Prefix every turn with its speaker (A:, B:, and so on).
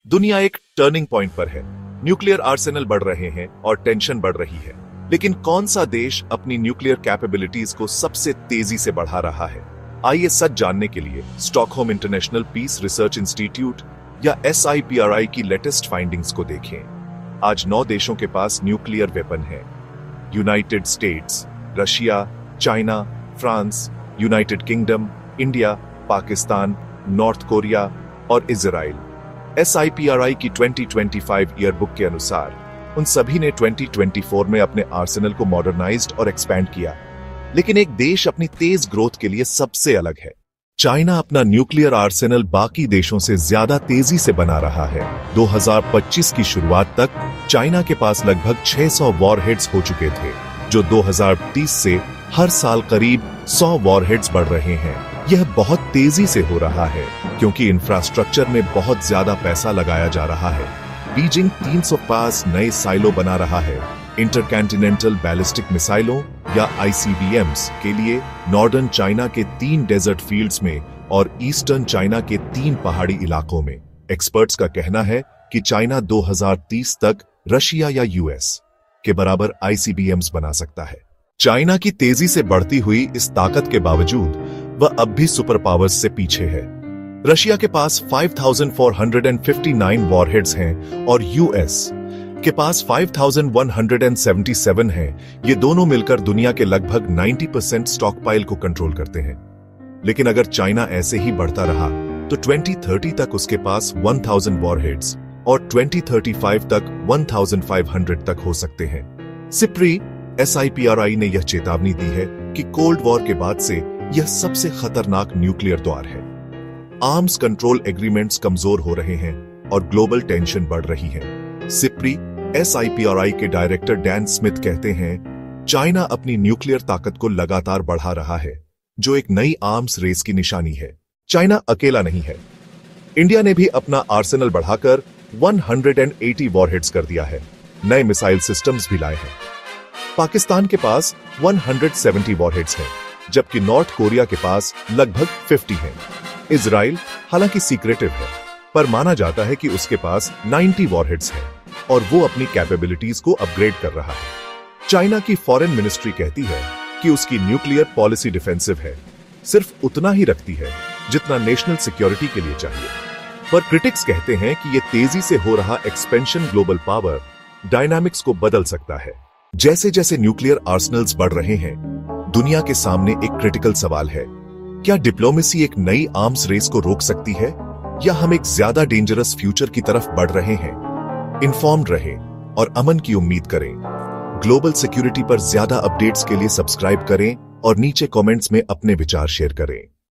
A: दुनिया एक turning point पर है। न्यूक्लियर आर्सेनल बढ़ रहे हैं और टेंशन बढ़ रही है। लेकिन कौन सा देश अपनी न्यूक्लियर कैपेबिलिटीज को सबसे तेजी से बढ़ा रहा है? आइए सच जानने के लिए Stockholm International Peace Research Institute या SIPRI की लेटेस्ट फाइंडिंग्स को देखें। आज 9 देशों के पास न्यूक्लियर वेपन है। United States, Russia, China, France, United Kingdom, India, Pakistan, North Korea और इजराइल। SIPRI की 2025 ईयर बुक के अनुसार उन सभी ने 2024 में अपने आर्सेनल को मॉडर्नाइज्ड और एक्सपैंड किया। लेकिन एक देश अपनी तेज ग्रोथ के लिए सबसे अलग है। चाइना अपना न्यूक्लियर आर्सेनल बाकी देशों से ज्यादा तेजी से बना रहा है। 2025 की शुरुआत तक चाइना के पास लगभग 600 वॉरहेड्स हो चुके थे, जो 2030 से हर साल करीब 100 वॉरहेड्स बढ़ रहे हैं। यह बहुत तेजी से हो रहा है क्योंकि इंफ्रास्ट्रक्चर में बहुत ज्यादा पैसा लगाया जा रहा है। बीजिंग 305 नए साइलो बना रहा है। इंटरकॉन्टिनेंटल बैलिस्टिक मिसाइलों या ICBMs के लिए नॉर्दर्न चाइना के 3 डेजर्ट फील्ड्स में और ईस्टर्न चाइना के 3 पहाड़ी इलाकों में। एक्सपर्ट्स का कहना है कि चाइना 2030 तक रशिया या US के बराबर ICBMs बना सकता है। चाइना की तेजी से बढ़ती हुई इस ताकत के बावजूद वह अब भी सुपर पावर्स से पीछे है। रशिया के पास 5,459 वॉरहेड्स हैं और US के पास 5,177 हैं। ये दोनों मिलकर दुनिया के लगभग 90% स्टॉकपाइल को कंट्रोल करते हैं। लेकिन अगर चाइना ऐसे ही बढ़ता रहा तो 2030 तक उसके पास 1,000 वॉरहेड्स और 2035 तक 1,500 तक हो सकते हैं। SIPRI ने यह चेतावनी दी है कि कोल्ड वॉर के बाद से यह सबसे खतरनाक न्यूक्लियर दौर है। आर्म्स कंट्रोल एग्रीमेंट्स कमजोर हो रहे हैं और ग्लोबल टेंशन बढ़ रही है। SIPRI के डायरेक्टर डैन स्मिथ कहते हैं, चाइना अपनी न्यूक्लियर ताकत को लगातार बढ़ा रहा है, जो एक नई आर्म्स रेस की निशानी है। चाइना अकेला नहीं है। इंडिया ने भी अपना आर्सेनल बढ़ाकर 180 वॉरहेड्स कर दिया है। नए मिसाइल सिस्टम्स भी लाए हैं। पाकिस्तान के पास 170 वॉरहेड्स हैं, जबकि नॉर्थ कोरिया के पास लगभग 50 हैं। इजराइल हालांकि सीक्रेटिव है, पर माना जाता है कि उसके पास 90 वॉरहेड्स हैं और वो अपनी कैपेबिलिटीज को अपग्रेड कर रहा है। चाइना की फॉरेन मिनिस्ट्री कहती है कि उसकी न्यूक्लियर पॉलिसी डिफेंसिव है, सिर्फ उतना ही रखती है जितना नेशनल सिक्योरिटी के लिए चाहिए। पर क्रिटिक्स कहते हैं कि ये तेजी से हो रहा एक्सपेंशन ग्लोबल पावर डायनामिक्स को बदल सकता है। जैसे जैसे न्यूक्लियर आर्सेनल्स बढ़ रहे हैं, दुनिया के सामने एक क्रिटिकल सवाल है, क्या डिप्लोमेसी एक नई आर्म्स रेस को रोक सकती है या हम एक ज्यादा डेंजरस फ्यूचर की तरफ बढ़ रहे हैं? इन्फॉर्म्ड रहें और अमन की उम्मीद करें। ग्लोबल सिक्योरिटी पर ज्यादा अपडेट्स के लिए सब्सक्राइब करें और नीचे कमेंट्स में अपने विचार शेयर करें।